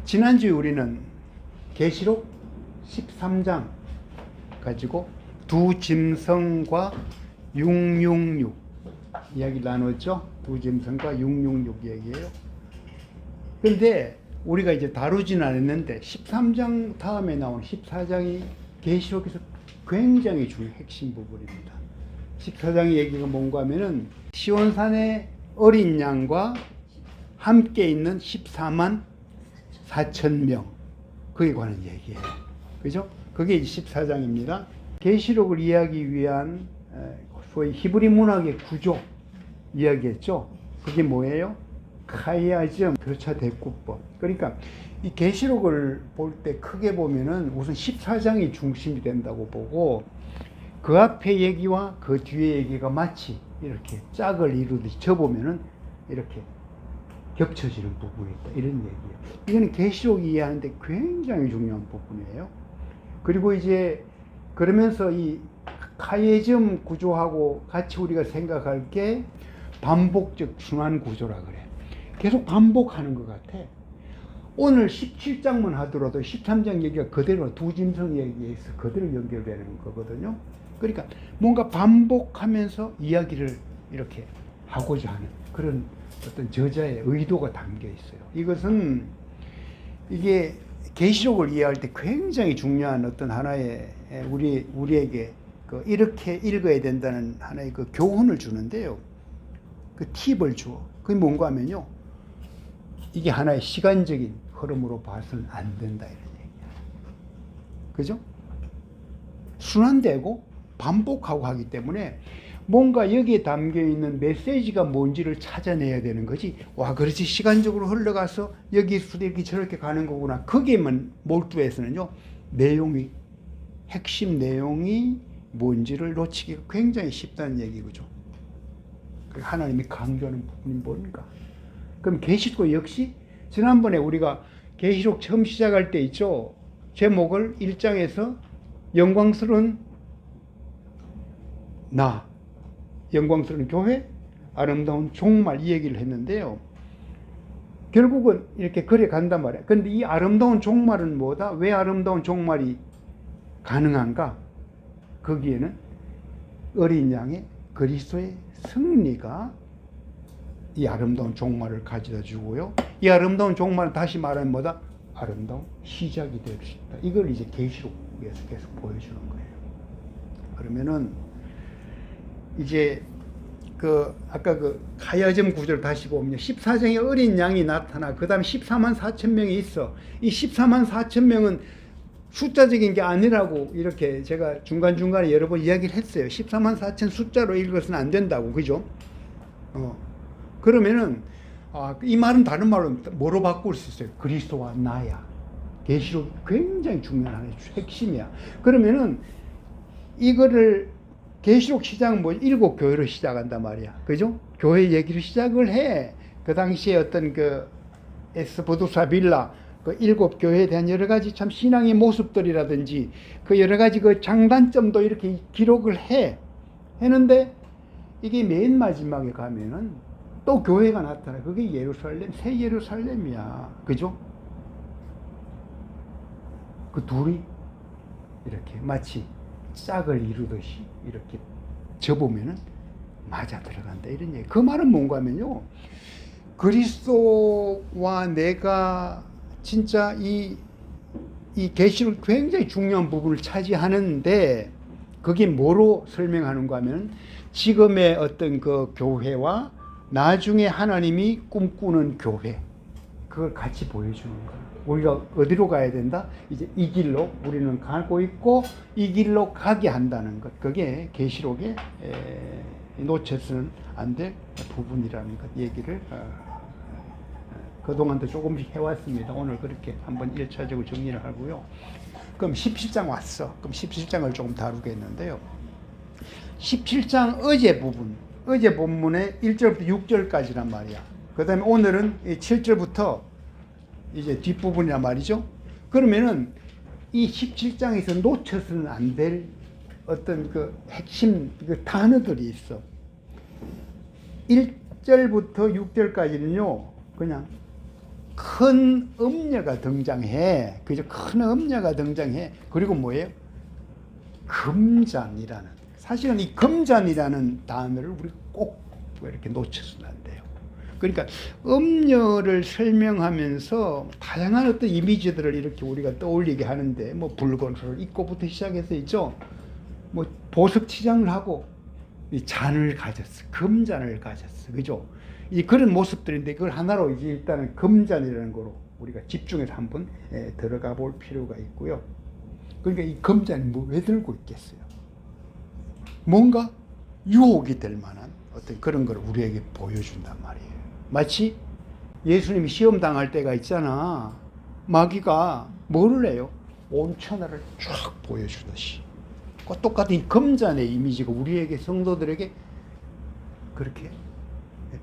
지난주에 우리는 계시록 13장 가지고 두 짐승과 666 이야기를 나눴죠. 두 짐승과 666 얘기예요. 그런데 우리가 이제 다루지는 않았는데 13장 다음에 나온 14장이 계시록에서 굉장히 중요한 핵심 부분입니다. 14장의 얘기가 뭔가 하면은 시온산의 어린 양과 함께 있는 14만 4천 명 그에 관한 얘기예요. 그죠? 그게 이제 14장입니다. 계시록을 이해하기 위한 소위 히브리 문학의 구조 이야기했죠. 그게 뭐예요? 카이아즘 교차 대꾸법. 그러니까 이 계시록을 볼 때 크게 보면은 우선 14장이 중심이 된다고 보고 그 앞에 얘기와 그 뒤에 얘기가 마치 이렇게 짝을 이루듯이 쳐보면은 이렇게 겹쳐지는 부분이 있다. 이런 얘기예요. 이거는 계시록 이해하는데 굉장히 중요한 부분이에요. 그리고 이제 그러면서 이 카이아즘 구조하고 같이 우리가 생각할 게 반복적 순환 구조라 그래. 계속 반복하는 것 같아. 오늘 17장만 하더라도 13장 얘기가 그대로 두 짐승 얘기에서 그대로 연결되는 거거든요. 그러니까 뭔가 반복하면서 이야기를 이렇게 하고자 하는 그런 어떤 저자의 의도가 담겨 있어요. 이것은 이게 계시록을 이해할 때 굉장히 중요한 어떤 하나의 우리에게 이렇게 읽어야 된다는 하나의 그 교훈을 주는데요. 그 팁을 줘. 그게 뭔가 하면요. 이게 하나의 시간적인 흐름으로 봐서는 안 된다 이런 얘기야. 그죠? 순환되고 반복하고 하기 때문에 뭔가 여기에 담겨 있는 메시지가 뭔지를 찾아내야 되는 거지. 와, 그렇지. 시간적으로 흘러가서 여기서 이렇게 저렇게 가는 거구나. 거기에만 몰두해서는요. 내용이 핵심 내용이 뭔지를 놓치기가 굉장히 쉽다는 얘기죠. 하나님이 강조하는 부분이 뭔가. 그럼 계시록 역시 지난번에 우리가 계시록 처음 시작할 때 있죠. 제목을 1장에서 영광스러운 나, 영광스러운 교회, 아름다운 종말 이 얘기를 했는데요. 결국은 이렇게 그래 간단 말이야. 그런데 이 아름다운 종말은 뭐다? 왜 아름다운 종말이 가능한가? 거기에는 어린 양의 그리스도의 승리가 이 아름다운 종말을 가져다 주고요. 이 아름다운 종말은 다시 말하면 뭐다? 아름다운 시작이 될 수 있다. 이걸 이제 계시록에서 계속 보여주는 거예요. 그러면은 이제 아까 카야점 구조를 다시 보면 14장에 어린 양이 나타나 그 다음에 14만 4천 명이 있어. 이 14만 4천 명은 숫자적인 게 아니라고 이렇게 제가 중간중간에 여러 번 이야기를 했어요. 14만 4천 숫자로 읽어서는 안 된다고. 그죠? 그러면은 이 말은 다른 말로 뭐로 바꿀 수 있어요? 그리스도와 나야. 계시록 굉장히 중요한 하나의 핵심이야. 그러면은 이거를 계시록 시작은 뭐 7교회로 시작한단 말이야. 그죠? 교회 얘기를 시작을 해. 그 당시에 어떤 에스보두사 빌라 7교회에 대한 여러 가지 참 신앙의 모습들이라든지 여러 가지 장단점도 이렇게 기록을 했는데 이게 맨 마지막에 가면은 또 교회가 나타나. 그게 예루살렘, 새 예루살렘이야. 그죠? 그 둘이 이렇게 마치 짝을 이루듯이 이렇게 접으면은 맞아 들어간다. 이런 얘기. 그 말은 뭔가 하면요. 그리스도와 내가 진짜 이 계시록 굉장히 중요한 부분을 차지하는데 그게 뭐로 설명하는가 하면 지금의 어떤 그 교회와 나중에 하나님이 꿈꾸는 교회 그걸 같이 보여주는 거예요. 우리가 어디로 가야 된다? 이제 이 길로 우리는 가고 있고 이 길로 가게 한다는 것. 그게 계시록에 놓쳐서는 안 될 부분이라는 것 얘기를 그동안도 조금씩 해왔습니다. 오늘 그렇게 한번 1차적으로 정리를 하고요. 그럼 17장 왔어. 그럼 17장을 조금 다루겠는데요. 17장 어제 본문의 1절부터 6절까지란 말이야. 그 다음에 오늘은 7절부터 이제 뒷부분이란 말이죠. 그러면은 이 17장에서 놓쳐서는 안 될 어떤 핵심 단어들이 있어. 1절부터 6절까지는요, 그냥 큰 음녀가 등장해. 그죠? 큰 음녀가 등장해. 그리고 뭐예요? 금잔이라는. 사실은 이 금잔이라는 단어를 우리 꼭 이렇게 놓쳐서는 안 돼요. 그러니까 음녀를 설명하면서 다양한 어떤 이미지들을 이렇게 우리가 떠올리게 하는데, 뭐 붉은옷을 입고부터 시작해서 있죠. 뭐 보석 치장을 하고 이 잔을 가졌어. 금잔을 가졌어. 그죠? 이 그런 모습들인데 그걸 하나로 이제 일단은 금잔이라는 거로 우리가 집중해서 한번 들어가 볼 필요가 있고요. 그러니까 이 금잔이 뭐 왜 들고 있겠어요? 뭔가 유혹이 될 만한 어떤 그런 걸 우리에게 보여준단 말이에요. 마치 예수님이 시험 당할 때가 있잖아. 마귀가 뭐를 해요? 온 천하를 쫙 보여주듯이. 똑같은 이 금잔의 이미지가 우리에게 성도들에게 그렇게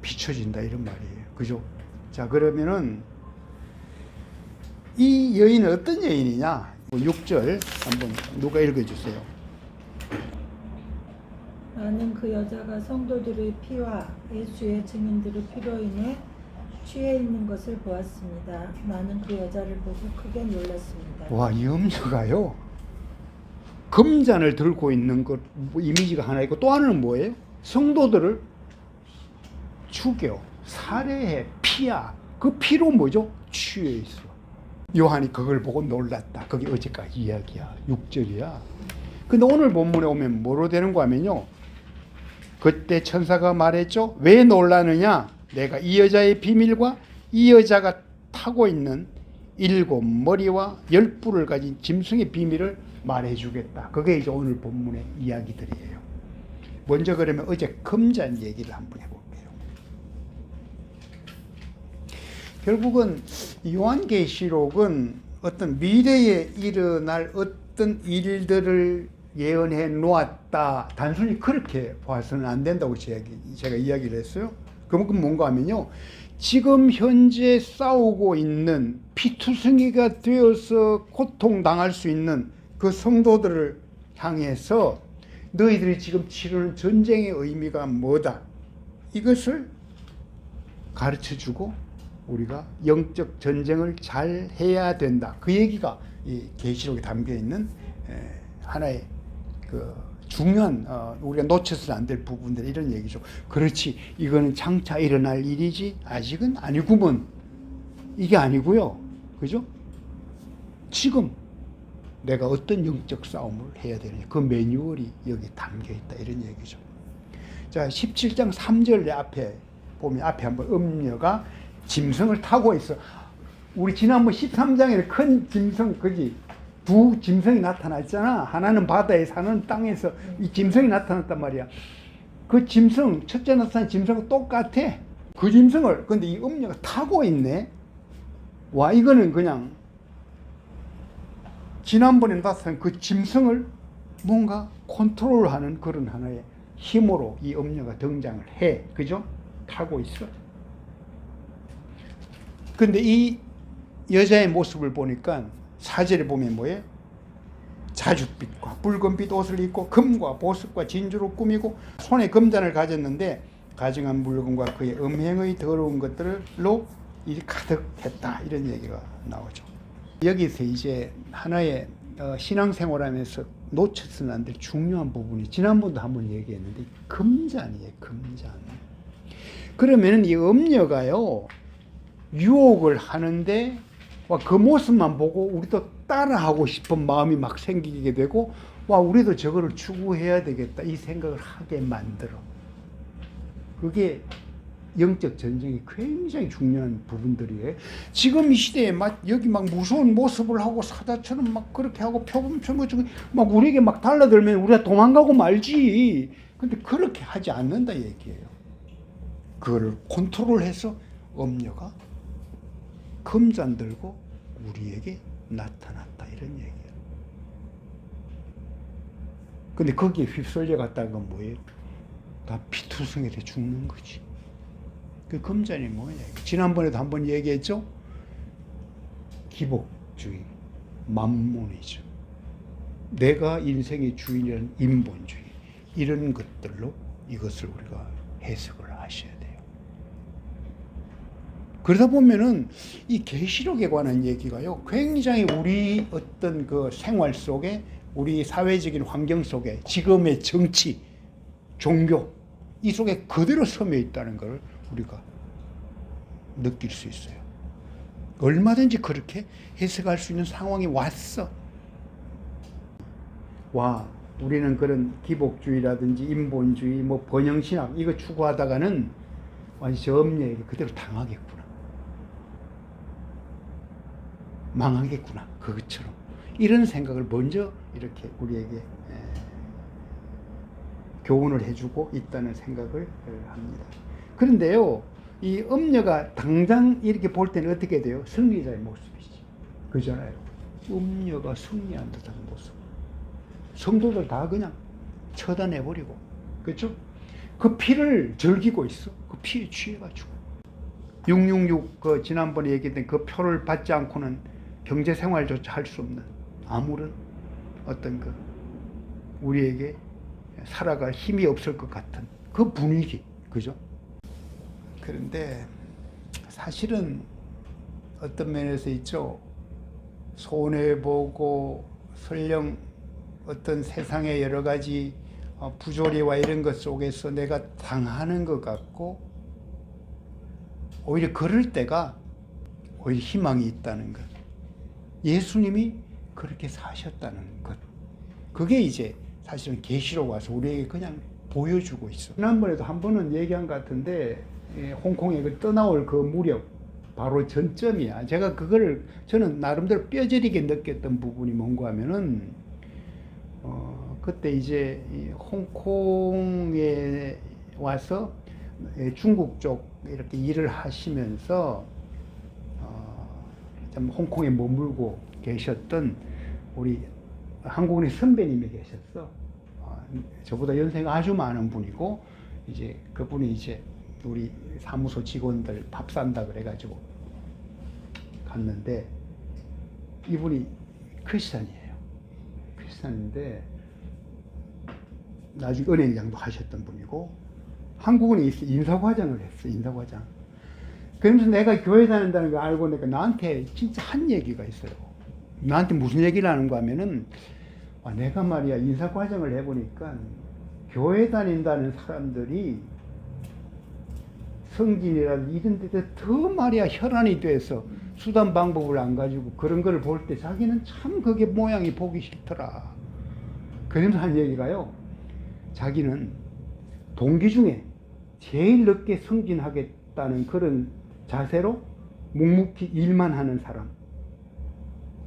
비춰진다 이런 말이에요. 그죠? 자, 그러면은 이 여인은 어떤 여인이냐? 6절 한번 누가 읽어주세요. 나는 그 여자가 성도들의 피와 예수의 증인들의 피로 인해 취해 있는 것을 보았습니다. 나는 그 여자를 보고 크게 놀랐습니다. 와, 이 음녀가요, 금잔을 들고 있는 것 이미지가 하나 있고 또 하나는 뭐예요? 성도들을 죽여 살해해 피야. 그 피로 뭐죠? 취해 있어. 요한이 그걸 보고 놀랐다. 그게 어제까지 이야기야. 6절이야. 근데 오늘 본문에 오면 뭐로 되는가 하면요, 그때 천사가 말했죠. 왜 놀라느냐? 내가 이 여자의 비밀과 이 여자가 타고 있는 7 머리와 10뿔을 가진 짐승의 비밀을 말해주겠다. 그게 이제 오늘 본문의 이야기들이에요. 먼저 그러면 어제 금잔 얘기를 한번 해볼게요. 결국은 요한계시록은 어떤 미래에 일어날 어떤 일들을 예언해 놓았다. 단순히 그렇게 봐서는 안 된다고 제가 이야기를 했어요. 그만큼 뭔가 하면요, 지금 현재 싸우고 있는 피투성이가 되어서 고통당할 수 있는 그 성도들을 향해서 너희들이 지금 치르는 전쟁의 의미가 뭐다, 이것을 가르쳐주고 우리가 영적 전쟁을 잘 해야 된다. 그 얘기가 이 계시록에 담겨 있는 하나의 그 중요한 우리가 놓쳐서는 안 될 부분들, 이런 얘기죠. 그렇지, 이거는 장차 일어날 일이지 아직은 아니구먼, 이게 아니고요. 그죠? 지금 내가 어떤 영적 싸움을 해야 되느냐, 그 매뉴얼이 여기 담겨 있다, 이런 얘기죠. 자, 17장 3절 앞에 보면, 앞에 한번 음녀가 짐승을 타고 있어. 우리 지난번 13장에 큰 짐승, 그지? 두 짐승이 나타났잖아. 하나는 바다에 사는, 땅에서 이 짐승이 나타났단 말이야. 그 짐승, 첫째 나타난 짐승은 똑같아. 그 짐승을, 근데 이 음녀가 타고 있네. 와, 이거는 그냥 지난번에 나타난 그 짐승을 뭔가 컨트롤하는 그런 하나의 힘으로 이 음녀가 등장을 해. 그죠? 타고 있어. 근데 이 여자의 모습을 보니까 4절에 보면 뭐예요? 자줏빛과 붉은빛 옷을 입고 금과 보석과 진주로 꾸미고 손에 금잔을 가졌는데 가증한 물건과 그의 음행의 더러운 것들로 일이 가득했다, 이런 얘기가 나오죠. 여기서 이제 하나의 신앙생활하면서 놓쳐서는 안 될 중요한 부분이, 지난번도 한번 얘기했는데 금잔이에요. 금잔. 그러면 이 음녀가요, 유혹을 하는데 그 모습만 보고 우리도 따라하고 싶은 마음이 막 생기게 되고, 와, 우리도 저거를 추구해야 되겠다, 이 생각을 하게 만들어. 그게 영적 전쟁이 굉장히 중요한 부분들이에요. 지금 이 시대에 여기 막 무서운 모습을 하고 사자처럼 막 그렇게 하고 표범처럼 막 우리에게 막 달라들면 우리가 도망가고 말지. 근데 그렇게 하지 않는다 얘기예요. 그거를 컨트롤해서 음녀가 금잔 들고 우리에게 나타났다, 이런 얘기예요. 근데 거기에 휩쓸려 갔다가 뭐예요? 다 피투성이 돼 죽는 거지. 그 금잔이 뭐냐? 지난번에도 한번 얘기했죠? 기복주의, 만몬이죠. 내가 인생의 주인이라는 인본주의, 이런 것들로 이것을 우리가 해석을 하셔야 돼요. 그러다 보면은 이 계시록에 관한 얘기가요, 굉장히 우리 어떤 그 생활 속에, 우리 사회적인 환경 속에, 지금의 정치, 종교, 이 속에 그대로 스며 있다는 걸 우리가 느낄 수 있어요. 얼마든지 그렇게 해석할 수 있는 상황이 왔어. 와, 우리는 그런 기복주의라든지 인본주의, 뭐 번영신학 이거 추구하다가는 완전 저 엄녀에게 그대로 당하겠구나. 망하겠구나. 그것처럼. 이런 생각을 먼저 이렇게 우리에게 교훈을 해주고 있다는 생각을 합니다. 그런데요, 이 엄녀가 당장 이렇게 볼 때는 어떻게 돼요? 승리자의 모습이지. 그잖아요. 엄녀가 승리한 듯한 모습. 성도들 다 그냥 처단해버리고. 그렇죠? 그 피를 즐기고 있어. 그 피에 취해가지고. 666, 그 지난번에 얘기했던 그 표를 받지 않고는 경제생활조차 할 수 없는 아무런 어떤 그 우리에게 살아갈 힘이 없을 것 같은 그 분위기. 그죠? 그런데 사실은 어떤 면에서 있죠. 손해보고 설령 어떤 세상의 여러 가지 부조리와 이런 것 속에서 내가 당하는 것 같고, 오히려 그럴 때가 오히려 희망이 있다는 것. 예수님이 그렇게 사셨다는 것. 그게 이제 사실은 계시록 와서 우리에게 그냥 보여주고 있어. 지난번에도 한 번은 얘기한 것 같은데, 홍콩에 떠나올 그 무렵 바로 전점이야. 제가 그거를 저는 나름대로 뼈저리게 느꼈던 부분이 뭔가 하면은 그때 이제 홍콩에 와서 중국 쪽 이렇게 일을 하시면서 좀 홍콩에 머물고 계셨던 우리 한국인의 선배님이 계셨어. 저보다 연세가 아주 많은 분이고, 이제 그분이 이제 우리 사무소 직원들 밥 산다 그래가지고 갔는데, 이분이 크리스찬이에요. 크리스찬인데 나중에 은행장도 하셨던 분이고, 한국은에 있어 인사과장을 했어. 인사과장. 그러면서 내가 교회 다닌다는 걸 알고 내가 나한테 진짜 한 얘기가 있어요. 나한테 무슨 얘기를 하는가 하면은, 내가 말이야 인사과장을 해보니까 교회 다닌다는 사람들이 성진이라든지 이런 데서 더 말이야 혈안이 돼서 수단 방법을 안 가지고 그런 걸 볼 때 자기는 참 그게 모양이 보기 싫더라. 그러면서 한 얘기가요, 자기는 동기 중에 제일 늦게 승진하겠다는 그런 자세로 묵묵히 일만 하는 사람,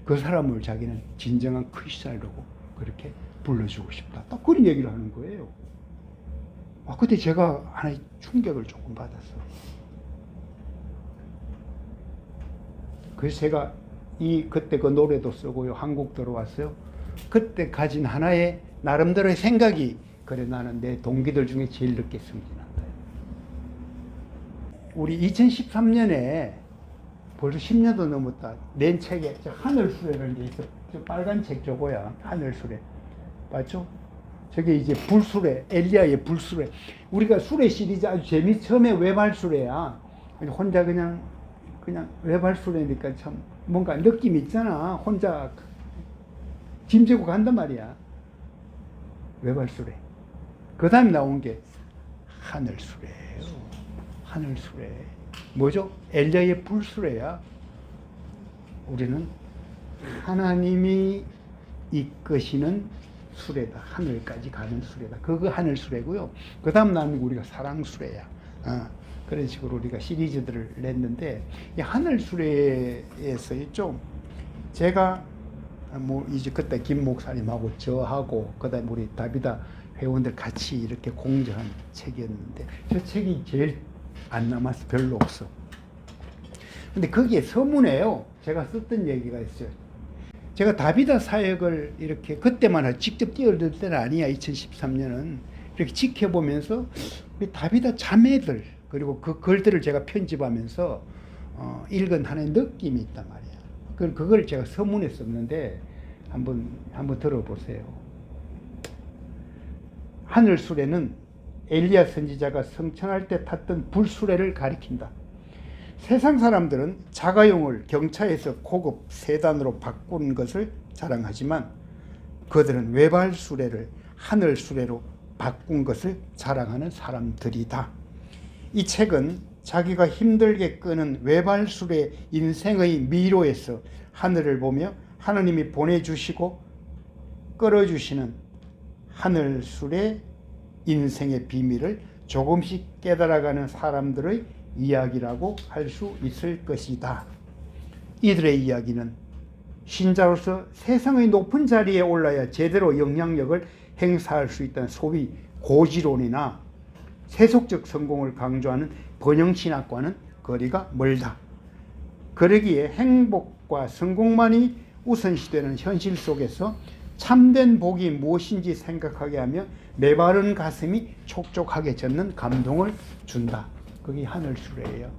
그 사람을 자기는 진정한 크리스찬이라고 그렇게 불러주고 싶다. 딱 그런 얘기를 하는 거예요. 그때 제가 하나의 충격을 조금 받았어. 그래서 제가 그때 그 노래도 쓰고요, 한국 들어왔어요. 그때 가진 하나의 나름대로의 생각이, 그래 나는 내 동기들 중에 제일 늦게 승진한다. 우리 2013년에 벌써 10년도 넘었다. 낸 책에 하늘수레라는 게 있어. 저 빨간 책 저거야. 하늘수레. 맞죠? 저게 이제 불수레, 엘리야의 불수레. 우리가 수레 시리즈 아주 처음에 외발수레야. 혼자 그냥 외발수레니까 참 뭔가 느낌 있잖아. 혼자 짐 지고 간단 말이야. 외발수레. 그 다음에 나온 게 하늘수레예요. 하늘수레. 뭐죠? 엘리야의 불수레야. 우리는 하나님이 이끄시는 수레다. 하늘까지 가는 수레다. 그거 하늘수레고요. 그 다음 나는 우리가 사랑수레야. 그런 식으로 우리가 시리즈들을 냈는데, 이 하늘수레에서 좀 제가 이제 그때 김 목사님하고 저하고 그다음에 우리 다비다 회원들 같이 이렇게 공저한 책이었는데, 저 책이 제일 안 남았어. 별로 없어. 근데 거기에 서문에요, 제가 썼던 얘기가 있어요. 제가 다비다 사역을 이렇게 그때만 직접 뛰어들 때는 아니야. 2013년은 이렇게 지켜보면서 우리 다비다 자매들, 그리고 그 글들을 제가 편집하면서 읽은 하나의 느낌이 있단 말이야. 그걸 제가 서문에 썼는데 한번 들어보세요. 하늘수레는 엘리야 선지자가 성천할 때 탔던 불수레를 가리킨다. 세상 사람들은 자가용을 경차에서 고급 세단으로 바꾼 것을 자랑하지만 그들은 외발 수레를 하늘 수레로 바꾼 것을 자랑하는 사람들이다. 이 책은 자기가 힘들게 끄는 외발 수레 인생의 미로에서 하늘을 보며 하느님이 보내주시고 끌어주시는 하늘 수레 인생의 비밀을 조금씩 깨달아가는 사람들의 이야기라고 할 수 있을 것이다. 이들의 이야기는 신자로서 세상의 높은 자리에 올라야 제대로 영향력을 행사할 수 있다는 소위 고지론이나 세속적 성공을 강조하는 번영신학과는 거리가 멀다. 그러기에 행복과 성공만이 우선시되는 현실 속에서 참된 복이 무엇인지 생각하게 하며 메마른 가슴이 촉촉하게 젖는 감동을 준다. 그게 하늘수레예요.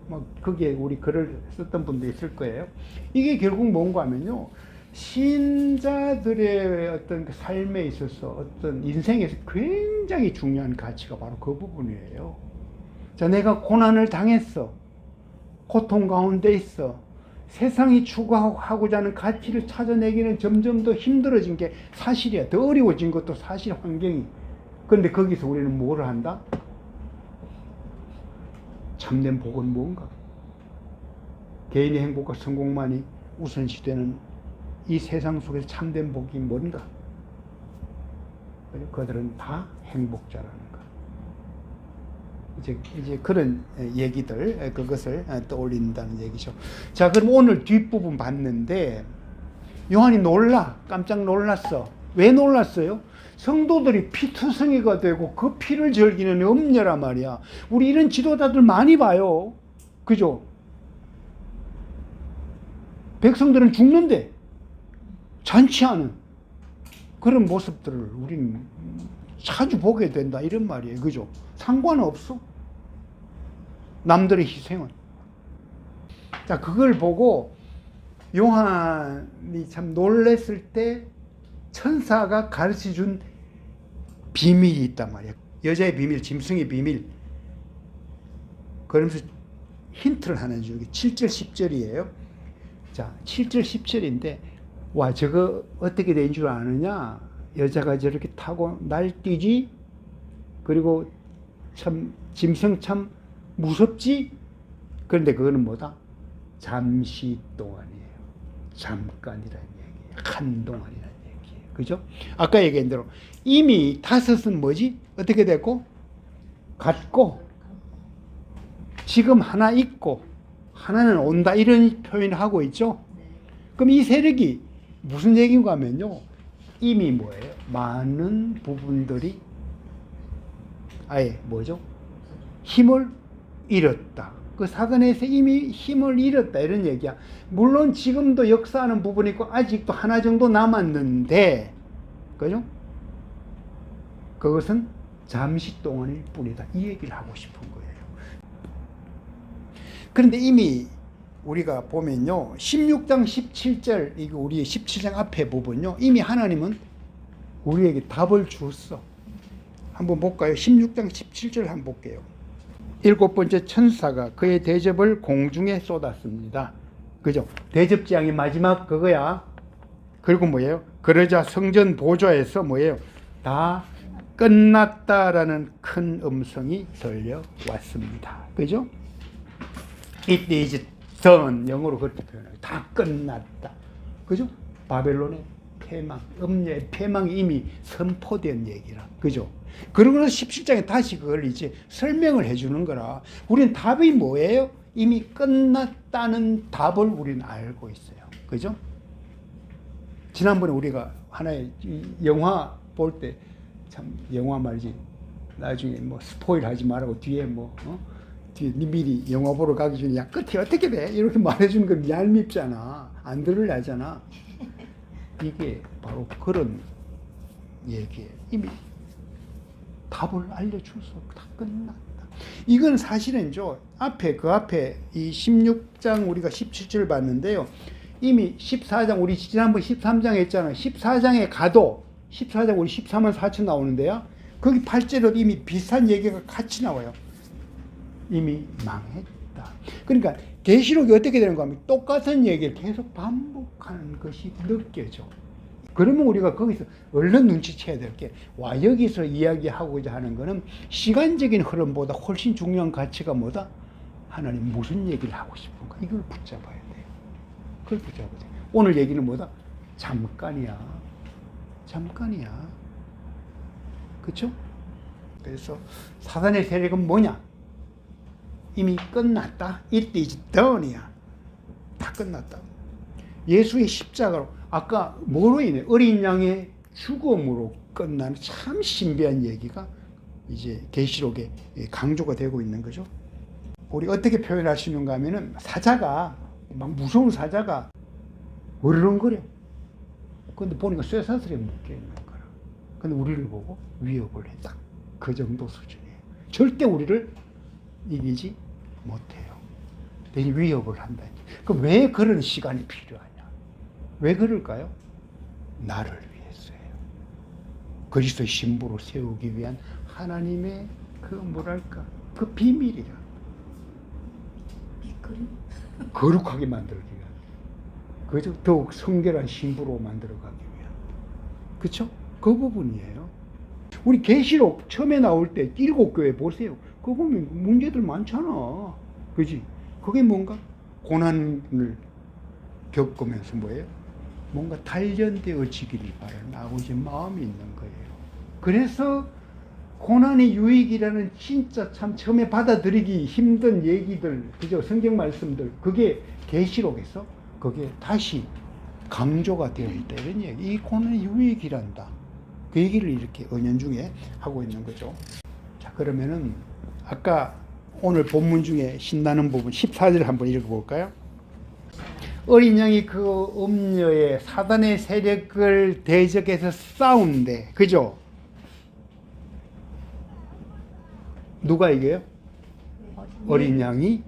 거기에 우리 글을 썼던 분도 있을 거예요. 이게 결국 뭔가 하면요, 신자들의 어떤 그 삶에 있어서 어떤 인생에서 굉장히 중요한 가치가 바로 그 부분이에요. 자, 내가 고난을 당했어. 고통 가운데 있어. 세상이 추구하고자 하는 가치를 찾아내기는 점점 더 힘들어진 게 사실이야. 더 어려워진 것도 사실, 환경이. 그런데 거기서 우리는 뭐를 한다? 참된 복은 뭔가? 개인의 행복과 성공만이 우선시되는 이 세상 속에서 참된 복이 뭔가? 그들은 다 행복자라는 거. 이제 그런 얘기들, 그것을 떠올린다는 얘기죠. 자, 그럼 오늘 뒷부분 봤는데 요한이 깜짝 놀랐어. 왜 놀랐어요? 성도들이 피투성이가 되고 그 피를 즐기는 음녀란 말이야. 우리 이런 지도자들 많이 봐요. 그죠? 백성들은 죽는데 잔치하는 그런 모습들을 우리는 자주 보게 된다, 이런 말이에요. 그죠? 상관없어. 남들의 희생은. 자, 그걸 보고 요한이 참 놀랬을 때 천사가 가르쳐 준 비밀이 있단 말이야. 여자의 비밀, 짐승의 비밀. 그러면서 힌트를 하나 주고 7절 10절이에요. 자, 7절 10절인데 와, 저거 어떻게 된 줄 아느냐? 여자가 저렇게 타고 날뛰지? 그리고 참 짐승 참 무섭지? 그런데 그거는 뭐다? 잠시 동안이에요. 잠깐이라는 얘기예요. 한동안이라는 얘기예요. 그죠? 아까 얘기한 대로 이미 다섯은 뭐지? 어떻게 됐고? 같고 지금 하나 있고 하나는 온다, 이런 표현을 하고 있죠. 그럼 이 세력이 무슨 얘기인가 하면요, 이미 뭐예요? 많은 부분들이 아예 뭐죠? 힘을 잃었다. 그 사단에서 이미 힘을 잃었다, 이런 얘기야. 물론 지금도 역사하는 부분이 있고 아직도 하나 정도 남았는데, 그죠? 그것은 잠시 동안일 뿐이다, 이 얘기를 하고 싶은 거예요. 그런데 이미 우리가 보면요, 16장 17절, 이거 우리 17장 앞에 부분요, 이미 하나님은 우리에게 답을 주었어. 한번 볼까요? 16장 17절 한번 볼게요. 일곱 번째 천사가 그의 대접을 공중에 쏟았습니다. 그죠? 대접장이 마지막 그거야. 그리고 뭐예요? 그러자 성전 보좌에서 뭐예요? 다 끝났다라는 큰 음성이 들려왔습니다. 그죠? It is done. 영어로 그렇게 표현해요. 다 끝났다. 그죠? 바벨론의 패망, 음녀의 패망이 이미 선포된 얘기라. 그죠? 그러고 나서 17장에 다시 그걸 이제 설명을 해주는 거라. 우리는 답이 뭐예요? 이미 끝났다는 답을 우리는 알고 있어요. 그죠? 지난번에 우리가 하나의 영화 볼 때 참, 영화 말이지, 나중에 뭐 스포일 하지 말라고 뒤에 뒤에 미리 영화 보러 가기 전에 야, 끝이 어떻게 돼? 이렇게 말해주는 건 얄밉잖아. 안 들으려잖아. 이게 바로 그런 얘기예요. 이미 답을 알려줘서 다 끝났다. 이건 사실은 그 앞에 이 16장 우리가 17절 봤는데요. 이미 14장, 우리 지난번 13장 했잖아요. 14장에 가도 14장 우리 14만 4천 나오는데요. 거기 8절에도 이미 비슷한 얘기가 같이 나와요. 이미 망했다. 그러니까 계시록이 어떻게 되는가 하면 똑같은 얘기를 계속 반복하는 것이 느껴져. 그러면 우리가 거기서 얼른 눈치채야 될 게, 와, 여기서 이야기하고자 하는 거는 시간적인 흐름보다 훨씬 중요한 가치가 뭐다? 하나님 무슨 얘기를 하고 싶은가? 이걸 붙잡아야 돼요. 그걸 붙잡아야 돼요. 오늘 얘기는 뭐다? 잠깐이야. 잠깐이야. 그렇죠? 그래서 사단의 세력은 뭐냐? 이미 끝났다. It is done이야. 다 끝났다. 예수의 십자가로, 아까 뭐로 인해? 어린 양의 죽음으로 끝나는 참 신비한 얘기가 이제 계시록에 강조가 되고 있는 거죠. 우리 어떻게 표현할 수 있는가 하면은, 사자가, 막 무서운 사자가 으르렁거려. 근데 보니까 쇠사슬에 묶여 있는 거야. 근데 우리를 보고 위협을 했다. 그 정도 수준이에요. 절대 우리를 이기지 못해요. 대신 위협을 한다. 그럼 왜 그런 시간이 필요하냐? 왜 그럴까요? 나를 위해서예요. 그리스도의 신부로 세우기 위한 하나님의 그 뭐랄까, 그 비밀이야. 거룩하게 만들기 위한, 그죠? 더욱 성결한 신부로 만들어가기 위한, 그렇죠? 그 부분이에요. 우리 계시록 처음에 나올 때 7교회 보세요. 그거 보면 문제들 많잖아. 그지? 그게 뭔가 고난을 겪으면서 뭐예요? 뭔가 단련되어지기를 바라는 아버지의 마음이 있는 거예요. 그래서 고난의 유익이라는 진짜 참 처음에 받아들이기 힘든 얘기들, 그죠? 성경 말씀들, 그게 계시록에서 그게 다시 강조가 되어 있다. 이런 얘기. 이 고난의 유익이란다. 그 얘기를 이렇게 은연중에 하고 있는 거죠. 자, 그러면은 아까 오늘 본문 중에 신나는 부분 14절 한번 읽어볼까요? 어린 양이 그 음녀의 사단의 세력을 대적해서 싸운대. 그죠? 누가 이겨요? 어린 양이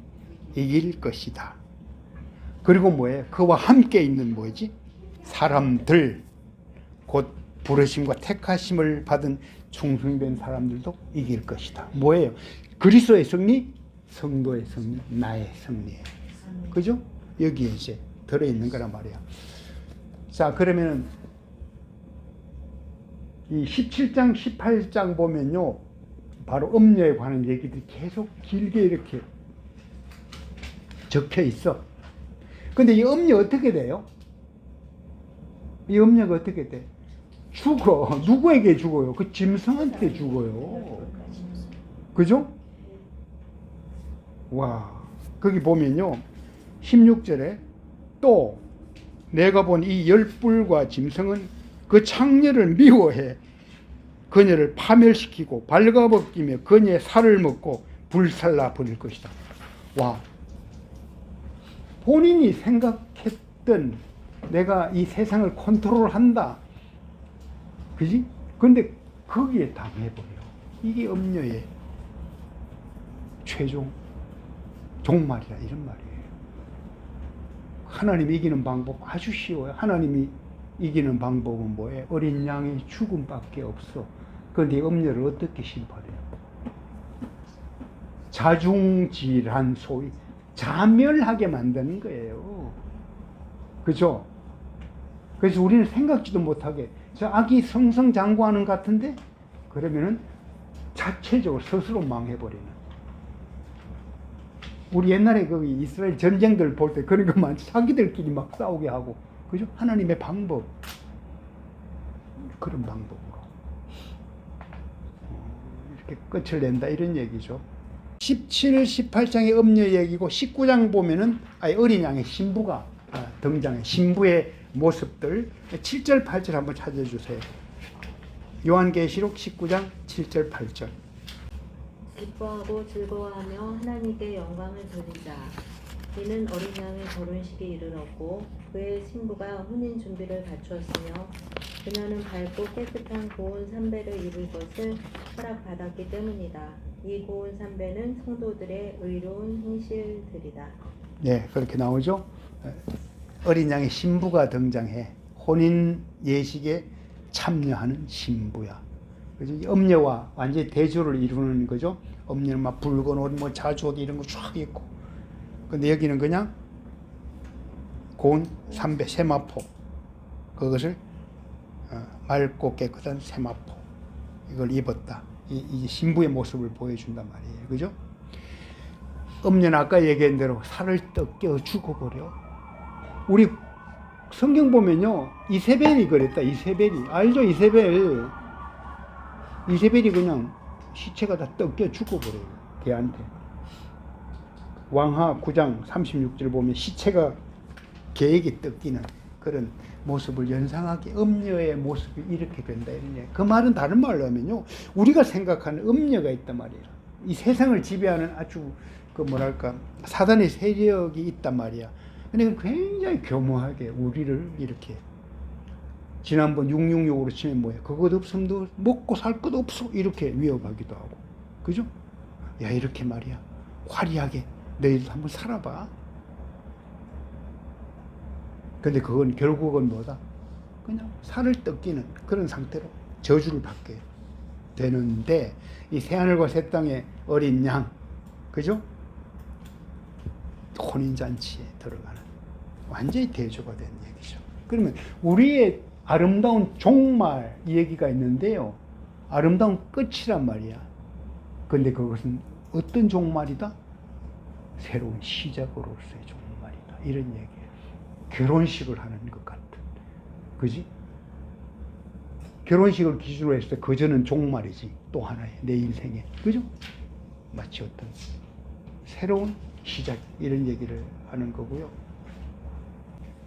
이길 것이다. 그리고 뭐예요? 그와 함께 있는 뭐지? 사람들, 곧 부르심과 택하심을 받은 충성된 사람들도 이길 것이다. 뭐예요? 그리스도의 승리, 성도의 승리, 나의 승리예요. 그죠? 여기에 이제 들어있는 거란 말이야. 자, 그러면 이 17장, 18장 보면요, 바로 음녀에 관한 얘기들이 계속 길게 이렇게 적혀 있어. 근데 이 음녀 어떻게 돼요? 이 음녀가 어떻게 돼? 죽어. 누구에게 죽어요? 그 짐승한테 죽어요. 그죠? 와, 거기 보면요, 16절에 또 내가 본 이 열불과 짐승은 그 창녀를 미워해 그녀를 파멸시키고 발가벗기며 그녀의 살을 먹고 불살라 버릴 것이다. 와, 본인이 생각했던 내가 이 세상을 컨트롤한다. 그지? 근데 거기에 당해버려. 이게 음녀의 최종 종말이라 이런 말이에요. 하나님이 이기는 방법 아주 쉬워요. 하나님이 이기는 방법은 뭐예요? 어린 양의 죽음밖에 없어. 그런데 음녀를 어떻게 심판해요? 자중질환, 소위 자멸하게 만드는 거예요. 그죠? 그래서 우리는 생각지도 못하게, 저 아기 성성장구하는 것 같은데, 그러면은 자체적으로 스스로 망해버리는. 우리 옛날에 그 이스라엘 전쟁들 볼 때 그런 거 많지. 자기들끼리 막 싸우게 하고, 그죠? 하나님의 방법, 그런 방법으로 이렇게 끝을 낸다, 이런 얘기죠. 17, 18장의 음녀 얘기고 19장 보면은 어린 양의 신부가 등장해. 신부의 모습들 7절 8절 한번 찾아주세요. 요한계시록 19장 7절 8절. 기뻐하고 즐거워하며 하나님께 영광을 돌리자. 이는 어린 양의 결혼식이 이르렀고 그의 신부가 혼인 준비를 갖추었으며 그녀는 밝고 깨끗한 고운 삼배를 입을 것을 허락받았기 때문이다. 이 고운 삼배는 성도들의 의로운 행실들이다. 네, 그렇게 나오죠. 어린 양의 신부가 등장해. 혼인 예식에 참여하는 신부야. 그죠? 음녀와 완전히 대조를 이루는 거죠. 음녀는 막 붉은 옷, 뭐 자주 옷 이런 거 쫙 입고, 근데 여기는 그냥 고운 삼배 세마포, 그것을 맑고 깨끗한 세마포 이걸 입었다. 이 신부의 모습을 보여준단 말이에요. 그죠? 음녀는 아까 얘기한 대로 살을 뜯겨 죽어버려. 우리 성경 보면요, 이세벨이 그랬다. 이세벨이 알죠? 이세벨이 그냥 시체가 다 뜯겨 죽어버려요. 걔한테. 왕하 9장 36절 보면 시체가 개에게 뜯기는 그런 모습을 연상하게 음녀의 모습이 이렇게 된다. 이러냐. 그 말은 다른 말로 하면요, 우리가 생각하는 음녀가 있단 말이야. 이 세상을 지배하는 아주 그 뭐랄까 사단의 세력이 있단 말이야. 근데 굉장히 교묘하게 우리를 이렇게, 지난번 666으로 치면 뭐야, 그것 없으면 먹고 살 것 없어 이렇게 위협하기도 하고, 그죠? 야, 이렇게 말이야 화려하게 너희도 한번 살아봐. 근데 그건 결국은 뭐다? 그냥 살을 뜯기는 그런 상태로 저주를 받게 되는데, 이 새하늘과 새 땅의 어린 양, 그죠? 혼인잔치에 들어가는 완전히 대조가 된 얘기죠. 그러면 우리의 아름다운 종말 얘기가 있는데요, 아름다운 끝이란 말이야. 근데 그것은 어떤 종말이다? 새로운 시작으로서의 종말이다, 이런 얘기예요. 결혼식을 하는 것 같은, 그지? 결혼식을 기준으로 했을 때 그저는 종말이지, 또 하나의 내 인생에, 그죠? 마치 어떤 새로운 시작, 이런 얘기를 하는 거고요.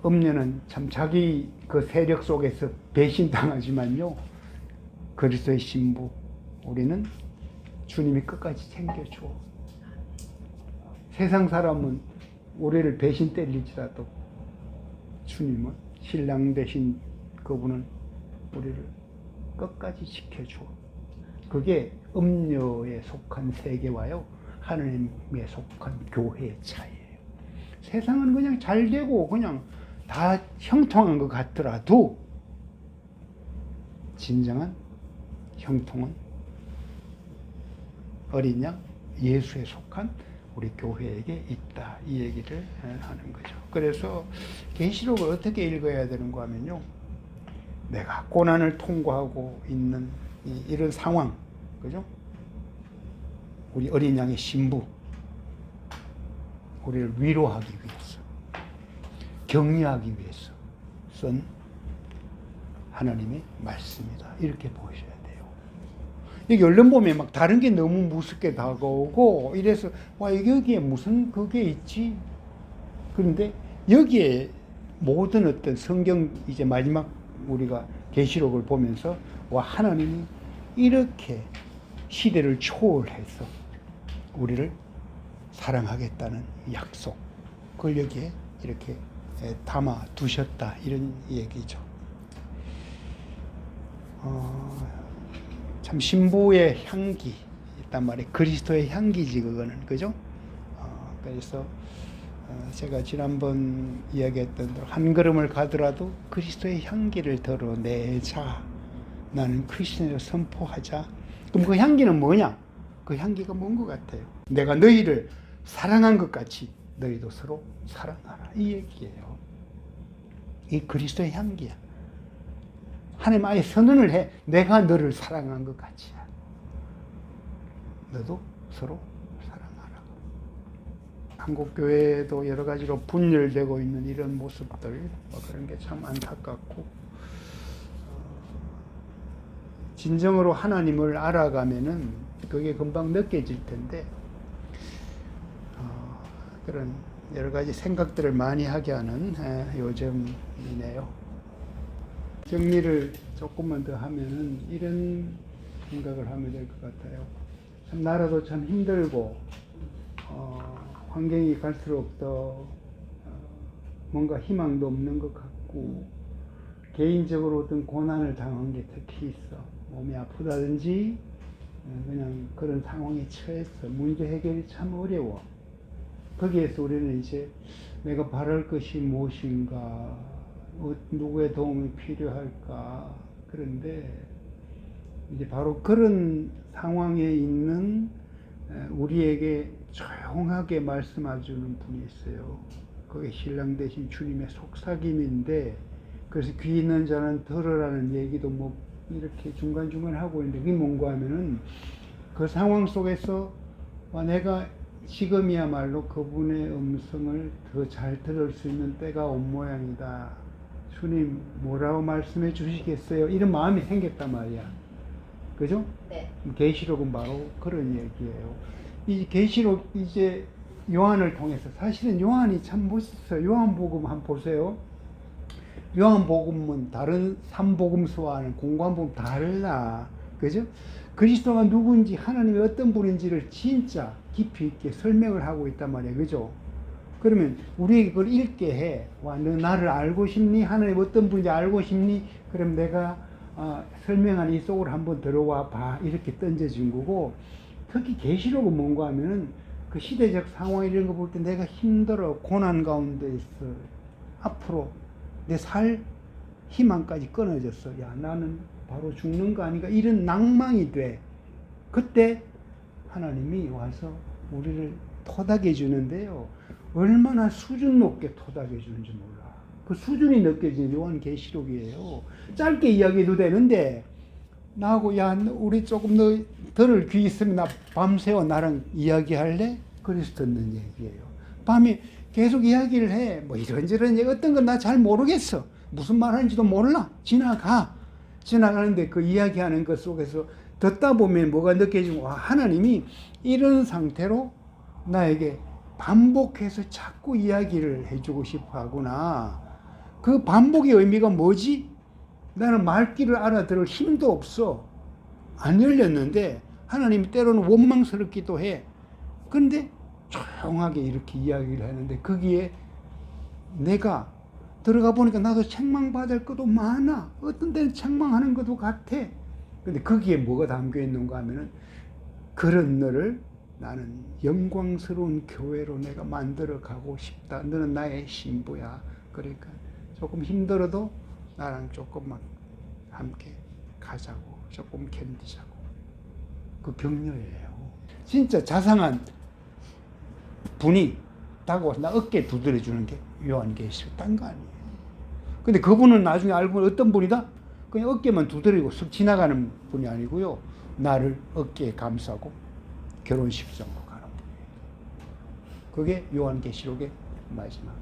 음녀는 참 자기 그 세력 속에서 배신당하지만요, 그리스도의 신부 우리는 주님이 끝까지 챙겨줘. 세상 사람은 우리를 배신 때릴지라도 주님은, 신랑 되신 그분은 우리를 끝까지 지켜줘. 그게 음녀에 속한 세계와요, 하나님에 속한 교회의 차이예요. 세상은 그냥 잘 되고 그냥 다 형통한 것 같더라도 진정한 형통은 어린 양 예수에 속한 우리 교회에게 있다, 이 얘기를 하는 거죠. 그래서 계시록을 어떻게 읽어야 되는가 하면요, 내가 고난을 통과하고 있는 이런 상황, 그죠? 우리 어린 양의 신부, 우리를 위로하기 위해서, 격려하기 위해서 쓴 하나님의 말씀이다, 이렇게 보셔야 돼요. 여기 얼른 보면 막 다른 게 너무 무섭게 다가오고 이래서 와, 여기에 무슨 그게 있지? 그런데 여기에 모든 어떤 성경 이제 마지막 우리가 계시록을 보면서 와, 하나님이 이렇게 시대를 초월해서 우리를 사랑하겠다는 약속, 그걸 여기에 이렇게 담아 두셨다, 이런 얘기죠. 참 신부의 향기 있단 말이에요. 그리스도의 향기지 그거는, 그죠? 그래서 제가 지난번 이야기했던 대로 한 걸음을 가더라도 그리스도의 향기를 드러내자, 나는 크리스천을 선포하자. 그럼 그 향기는 뭐냐? 그 향기가 뭔 것 같아요? 내가 너희를 사랑한 것 같이 너희도 서로 사랑하라, 이 얘기예요. 이 그리스도의 향기야. 하나님 아예 선언을 해. 내가 너를 사랑한 것 같이야. 너도 서로 사랑하라. 한국 교회도 여러 가지로 분열되고 있는 이런 모습들, 그런 게 참 안타깝고, 진정으로 하나님을 알아가면은 그게 금방 느껴질 텐데, 그런 여러 가지 생각들을 많이 하게 하는 요즘이네요. 정리를 조금만 더 하면은 이런 생각을 하면 될 것 같아요. 참 나라도 참 힘들고, 환경이 갈수록 더 뭔가 희망도 없는 것 같고, 개인적으로 어떤 고난을 당한 게 특히 있어. 몸이 아프다든지 그냥 그런 상황에 처해서 문제 해결이 참 어려워. 거기에서 우리는 이제 내가 바랄 것이 무엇인가, 누구의 도움이 필요할까. 그런데 이제 바로 그런 상황에 있는 우리에게 조용하게 말씀해주는 분이 있어요. 그게 신랑 대신 주님의 속삭임인데, 그래서 귀 있는 자는 들으라는 얘기도 뭐 이렇게 중간중간 하고 있는데, 그게 뭔가 하면은 그 상황 속에서 내가 지금이야말로 그분의 음성을 더 잘 들을 수 있는 때가 온 모양이다. 주님 뭐라고 말씀해 주시겠어요? 이런 마음이 생겼단 말이야. 그죠? 네. 계시록은 바로 그런 얘기예요. 이 계시록 이제 요한을 통해서, 사실은 요한이 참 멋있어요. 요한복음 한번 보세요. 요한복음은 다른 삼복음서와는 공관복음 달라. 그죠? 그리스도가 누구인지, 하나님이 어떤 분인지를 진짜 깊이 있게 설명을 하고 있단 말이에요. 그죠? 그러면 우리에게 그걸 읽게 해. 와, 너 나를 알고 싶니? 하나님 어떤 분인지 알고 싶니? 그럼 내가 설명한 이 속으로 한번 들어와 봐. 이렇게 던져준 거고, 특히 계시록은 뭔가 하면은 그 시대적 상황 이런 거 볼 때 내가 힘들어, 고난 가운데 있어. 앞으로 내 살 희망까지 끊어졌어. 야, 나는 바로 죽는 거 아닌가? 이런 낭망이 돼. 그때 하나님이 와서 우리를 토닥여 주는데요. 얼마나 수준 높게 토닥여 주는지 몰라. 그 수준이 느껴지는 요한계시록이에요. 짧게 이야기해도 되는데, 나하고, 야, 우리 조금 더 들을 귀 있으면 나 밤새워 나랑 이야기할래? 그래서 듣는 얘기예요. 밤에 계속 이야기를 해. 뭐 이런저런 얘기, 어떤 건 나 잘 모르겠어. 무슨 말 하는지도 몰라. 지나가는데 그 이야기하는 것 속에서 듣다 보면 뭐가 느껴지고, 와, 하나님이 이런 상태로 나에게 반복해서 자꾸 이야기를 해주고 싶어 하구나. 그 반복의 의미가 뭐지? 나는 말귀를 알아들을 힘도 없어. 안 열렸는데 하나님이 때로는 원망스럽기도 해. 근데 조용하게 이렇게 이야기를 하는데, 거기에 내가 들어가 보니까 나도 책망받을 것도 많아. 어떤 때는 책망하는 것도 같아. 근데 거기에 뭐가 담겨 있는가 하면은, 그런 너를 나는 영광스러운 교회로 내가 만들어 가고 싶다. 너는 나의 신부야. 그러니까 조금 힘들어도 나랑 조금만 함께 가자고, 조금 견디자고. 그 격려예요. 진짜 자상한 분이 다가와서 나 어깨 두드려 주는 게 요한계시록, 딴 거 아니에요. 근데 그분은 나중에 알고 보니 어떤 분이다? 그냥 어깨만 두드리고 쓱 지나가는 분이 아니고요. 나를 어깨에 감싸고 결혼식장으로 가는 분이에요. 그게 요한계시록의 마지막이에요.